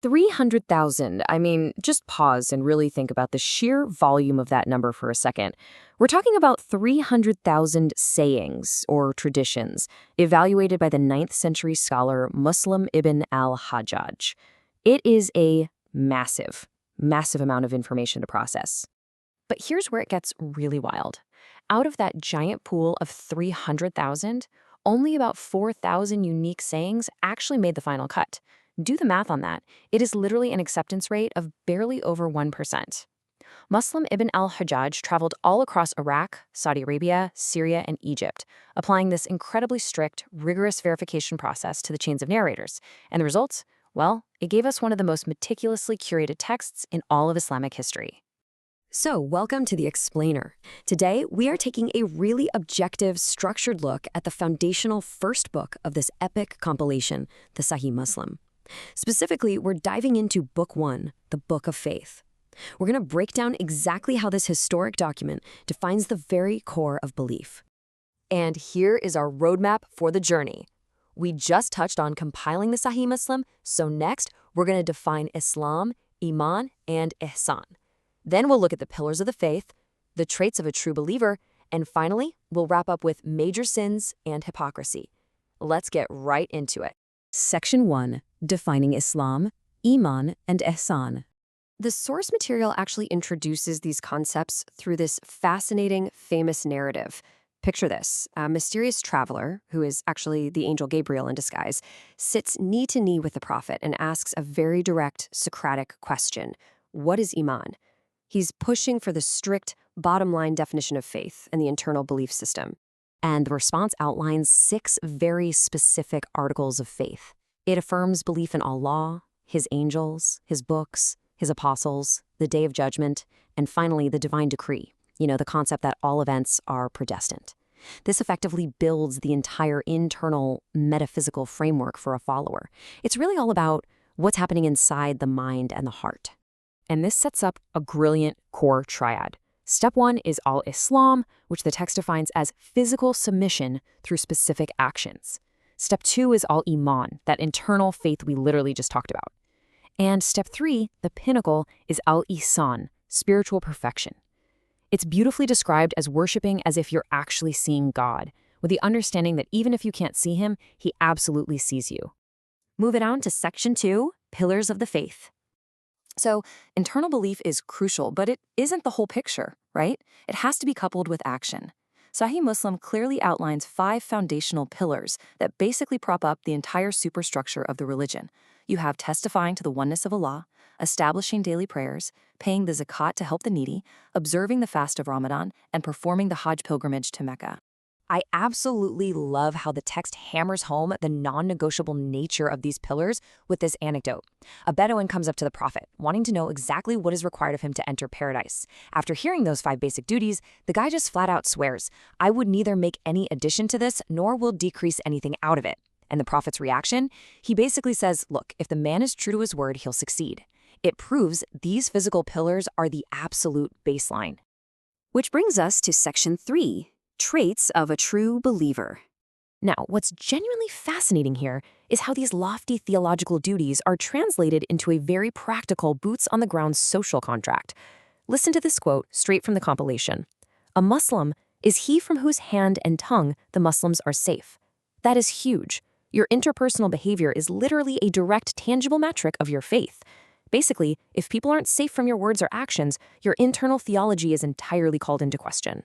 300,000. I mean, just pause and really think about the sheer volume of that number for a second. We're talking about 300,000 sayings or traditions evaluated by the 9th century scholar Muslim ibn al-Hajjaj. It is a massive amount of information to process. But here's where it gets really wild. Out of that giant pool of 300,000, only about 4,000 unique sayings actually made the final cut. Do the math on that. It is literally an acceptance rate of barely over 1%. Muslim ibn al-Hajjaj traveled all across Iraq, Saudi Arabia, Syria, and Egypt, applying this incredibly strict, rigorous verification process to the chains of narrators. And the results? Well, it gave us one of the most meticulously curated texts in all of Islamic history. So, welcome to The Explainer. Today, we are taking a really objective, structured look at the foundational first book of this epic compilation, the Sahih Muslim. Specifically, we're diving into Book 1, the Book of Faith. We're going to break down exactly how this historic document defines the very core of belief. And here is our roadmap for the journey. We just touched on compiling the Sahih Muslim, so next, we're going to define Islam, Iman, and Ihsan. Then we'll look at the pillars of the faith, the traits of a true believer, and finally, we'll wrap up with major sins and hypocrisy. Let's get right into it. Section 1. Defining Islam, Iman, and Ihsan. The source material actually introduces these concepts through this fascinating, famous narrative. Picture this. A mysterious traveler, who is actually the angel Gabriel in disguise, sits knee to knee with the prophet and asks a very direct Socratic question. What is Iman? He's pushing for the strict, bottom-line definition of faith and the internal belief system. And the response outlines 6 very specific articles of faith. It affirms belief in Allah, His angels, His books, His apostles, the Day of Judgment, and finally the divine decree, the concept that all events are predestined. This effectively builds the entire internal metaphysical framework for a follower. It's really all about what's happening inside the mind and the heart. And this sets up a brilliant core triad. Step 1 is al-Islam, which the text defines as physical submission through specific actions. Step 2 is al-Iman, that internal faith we literally just talked about. And step 3, the pinnacle, is al-Ihsan, spiritual perfection. It's beautifully described as worshiping as if you're actually seeing God, with the understanding that even if you can't see Him, He absolutely sees you. Moving on to Section 2, Pillars of the Faith. So, internal belief is crucial, but it isn't the whole picture, right? It has to be coupled with action. Sahih Muslim clearly outlines 5 foundational pillars that basically prop up the entire superstructure of the religion. You have testifying to the oneness of Allah, establishing daily prayers, paying the zakat to help the needy, observing the fast of Ramadan, and performing the Hajj pilgrimage to Mecca. I absolutely love how the text hammers home the non-negotiable nature of these pillars with this anecdote. A Bedouin comes up to the prophet, wanting to know exactly what is required of him to enter paradise. After hearing those 5 basic duties, the guy just flat out swears, "I would neither make any addition to this, nor will decrease anything out of it." And the prophet's reaction? He basically says, look, if the man is true to his word, he'll succeed. It proves these physical pillars are the absolute baseline. Which brings us to Section 3. Traits of a true believer. Now, what's genuinely fascinating here is how these lofty theological duties are translated into a very practical boots-on-the-ground social contract. Listen to this quote straight from the compilation. "A Muslim is he from whose hand and tongue the Muslims are safe." That is huge. Your interpersonal behavior is literally a direct, tangible metric of your faith. Basically, if people aren't safe from your words or actions, your internal theology is entirely called into question.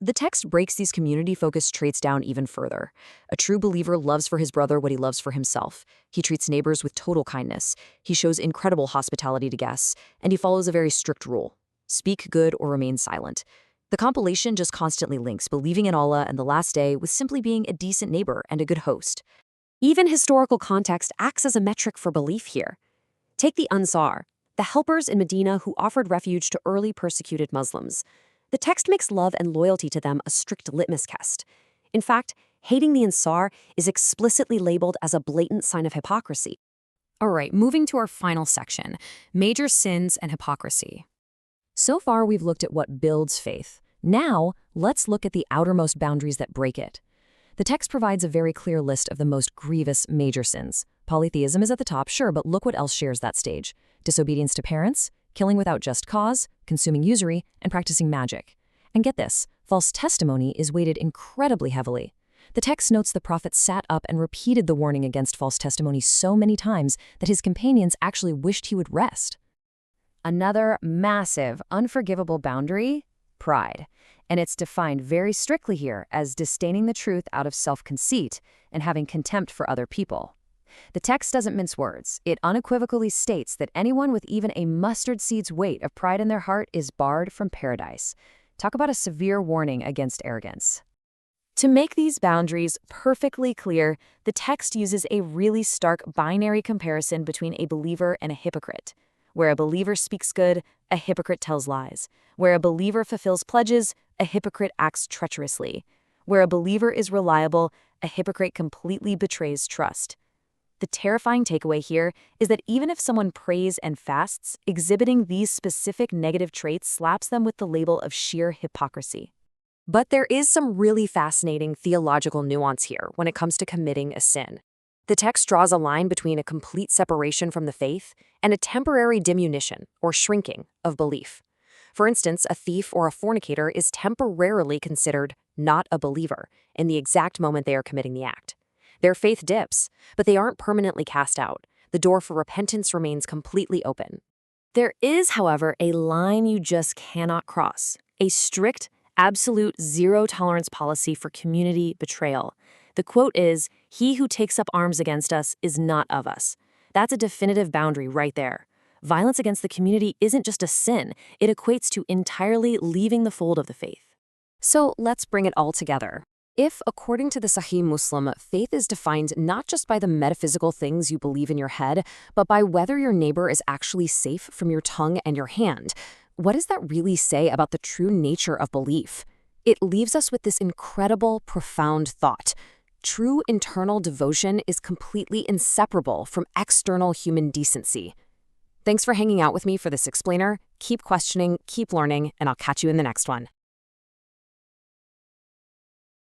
The text breaks these community-focused traits down even further. A true believer loves for his brother what he loves for himself. He treats neighbors with total kindness. He shows incredible hospitality to guests, and he follows a very strict rule: speak good or remain silent. The compilation just constantly links believing in Allah and the last day with simply being a decent neighbor and a good host. Even historical context acts as a metric for belief here. Take the Ansar, the helpers in Medina who offered refuge to early persecuted Muslims. The text makes love and loyalty to them a strict litmus test. In fact, hating the Ansar is explicitly labeled as a blatant sign of hypocrisy. All right, moving to our final section, major sins and hypocrisy. So far, we've looked at what builds faith. Now, let's look at the outermost boundaries that break it. The text provides a very clear list of the most grievous major sins, Polytheism is at the top, sure, but look what else shares that stage. Disobedience to parents, killing without just cause, consuming usury, and practicing magic. And get this, false testimony is weighted incredibly heavily. The text notes the prophet sat up and repeated the warning against false testimony so many times that his companions actually wished he would rest. Another massive, unforgivable boundary: pride. And it's defined very strictly here as disdaining the truth out of self-conceit and having contempt for other people. The text doesn't mince words. It unequivocally states that anyone with even a mustard seed's weight of pride in their heart is barred from paradise. Talk about a severe warning against arrogance. To make these boundaries perfectly clear, the text uses a really stark binary comparison between a believer and a hypocrite. Where a believer speaks good, a hypocrite tells lies. Where a believer fulfills pledges, a hypocrite acts treacherously. Where a believer is reliable, a hypocrite completely betrays trust. The terrifying takeaway here is that even if someone prays and fasts, exhibiting these specific negative traits slaps them with the label of sheer hypocrisy. But there is some really fascinating theological nuance here when it comes to committing a sin. The text draws a line between a complete separation from the faith and a temporary diminution, or shrinking, of belief. For instance, a thief or a fornicator is temporarily considered not a believer in the exact moment they are committing the act. Their faith dips, but they aren't permanently cast out. The door for repentance remains completely open. There is, however, a line you just cannot cross: a strict, absolute zero-tolerance policy for community betrayal. The quote is, "He who takes up arms against us is not of us." That's a definitive boundary right there. Violence against the community isn't just a sin, it equates to entirely leaving the fold of the faith. So let's bring it all together. If, according to the Sahih Muslim, faith is defined not just by the metaphysical things you believe in your head, but by whether your neighbor is actually safe from your tongue and your hand, what does that really say about the true nature of belief? It leaves us with this incredible, profound thought. True internal devotion is completely inseparable from external human decency. Thanks for hanging out with me for this explainer. Keep questioning, keep learning, and I'll catch you in the next one.